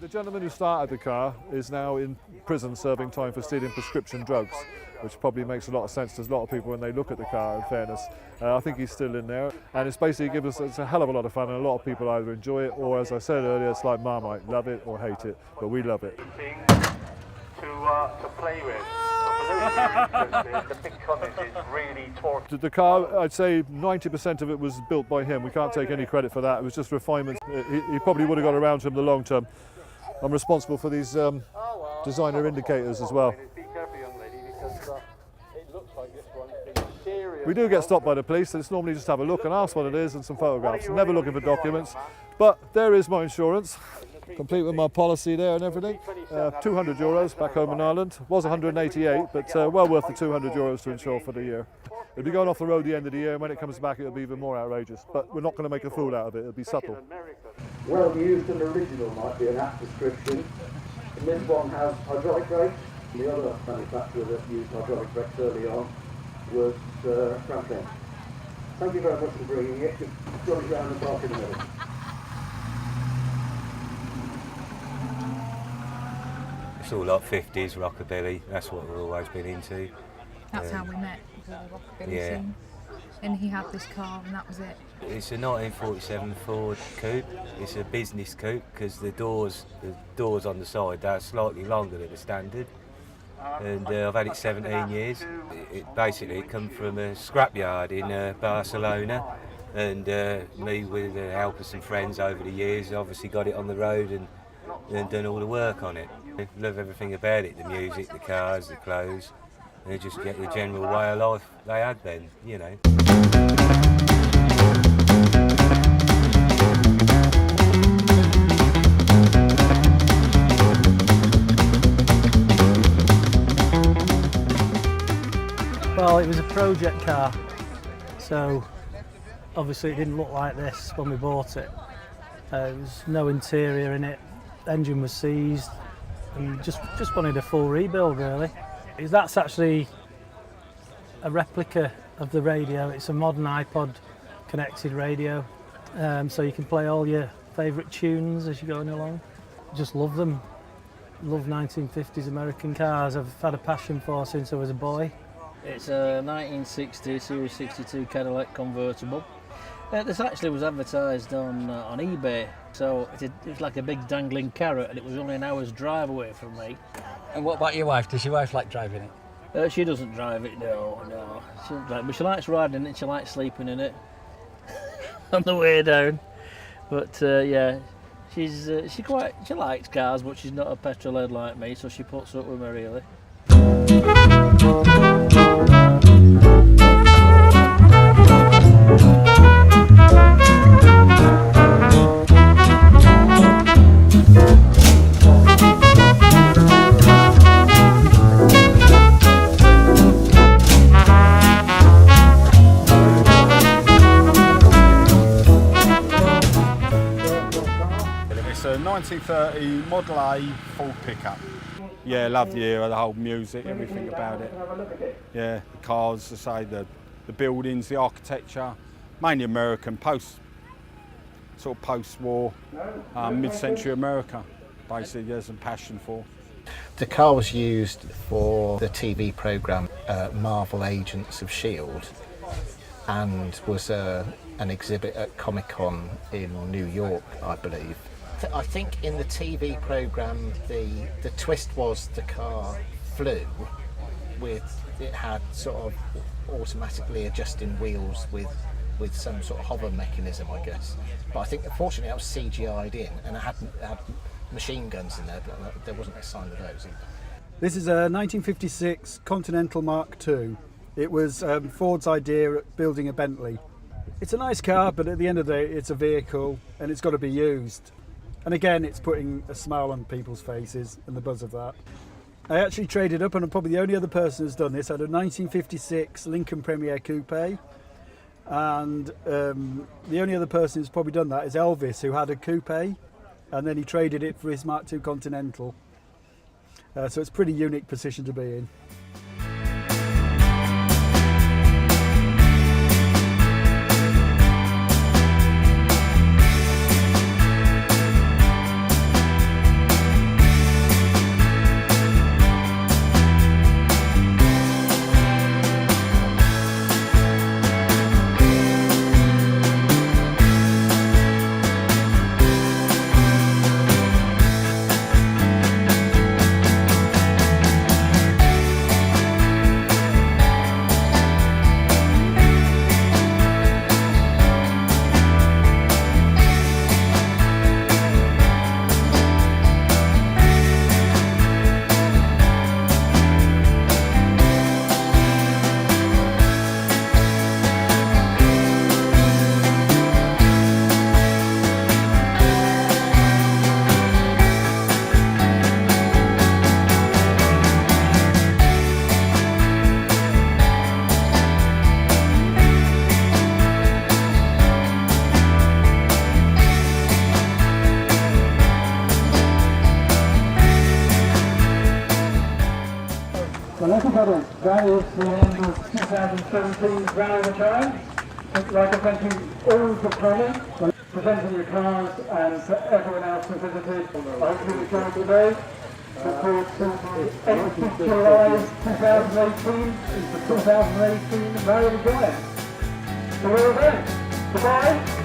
gentleman who started the car is now in prison serving time for stealing prescription drugs, which probably makes a lot of sense to a lot of people when they look at the car, in fairness. I think he's still in there, and it's basically gives us it's a hell of a lot of fun, and a lot of people either enjoy it or, as I said earlier, it's like Marmite, love it or hate it, but we love it. To play with. The big colours is really torqued. The car, I'd say 90% of it was built by him. We can't take any credit for that. It was just refinements. He probably would have got around to him in the long term. I'm responsible for these designer indicators as well. Be careful, young lady, because it looks like this one's been serious. We do get stopped by the police, and it's normally just have a look and ask what it is and some photographs. Never looking for documents. But there is my insurance, complete with my policy there and everything. €200 back home in Ireland. Was 188, but well worth the €200 to insure for the year. It'll be going off the road the end of the year, and when it comes back it'll be even more outrageous. But we're not going to make a fool out of it, it'll be subtle. Well used and original might be an apt description. And this one has hydraulic brakes. The other manufacturer that used hydraulic brakes early on was Blenheim. Thank you very much for bringing it. Just jot it down and park in the middle. It's all like 50s, rockabilly, that's what we've always been into. That's how we met, the rockabilly scene. And he had this car and that was it. It's a 1947 Ford coupe. It's a business coupe because the doors on the side, they're slightly longer than the standard. And I've had it 17 years. It basically come from a scrapyard in Barcelona. And me, with the help of some friends over the years, obviously got it on the road and done all the work on it. I love everything about it, the music, the cars, the clothes. They just get the general way of life they had then, you know. Well, it was a project car, so obviously it didn't look like this when we bought it. There was no interior in it, engine was seized, and just wanted a full rebuild really. That's actually a replica of the radio. It's a modern iPod connected radio, so you can play all your favourite tunes as you're going along. Just love them. Love 1950s American cars. I've had a passion for since I was a boy. It's a 1960 Series 62 Cadillac convertible. This actually was advertised on eBay, so it was like a big dangling carrot, and it was only an hour's drive away from me. And what about your wife? Does your wife like driving it? She doesn't drive it, no. She doesn't drive it, but she likes riding it, she likes sleeping in it on the way down. But yeah, she likes cars, but she's not a petrol head like me, so she puts up with me really. It's a 1930 Model A Ford pickup. Yeah, love the era, the whole music, everything about it. Yeah, the cars, the buildings, the architecture, mainly American, sort of post-war, mid-century America, basically. There's a passion for. The car was used for the TV programme Marvel Agents of S.H.I.E.L.D. and was an exhibit at Comic-Con in New York, I believe. I think in the TV programme the twist was the car flew it had sort of automatically adjusting wheels with some sort of hover mechanism, I guess. But I think unfortunately that was CGI'd in, and it had machine guns in there, but there wasn't a sign of those either. This is a 1956 Continental Mark II. It was Ford's idea at building a Bentley. It's a nice car, but at the end of the day it's a vehicle and it's got to be used. And again, it's putting a smile on people's faces and the buzz of that. I actually traded up, and I'm probably the only other person who's done this. I had a 1956 Lincoln Premier Coupe, and the only other person who's probably done that is Elvis, who had a coupe, and then he traded it for his Mark II Continental. So it's a pretty unique position to be in. everybody, that is the end of 2017's Rally the Giant. I'd like to thank you all for coming, presenting your cars, and for everyone else who visited. I hope you enjoyed today. Look forward to the 8th of July 2018 is the 2018 Rally the Giant. So we're then. Goodbye.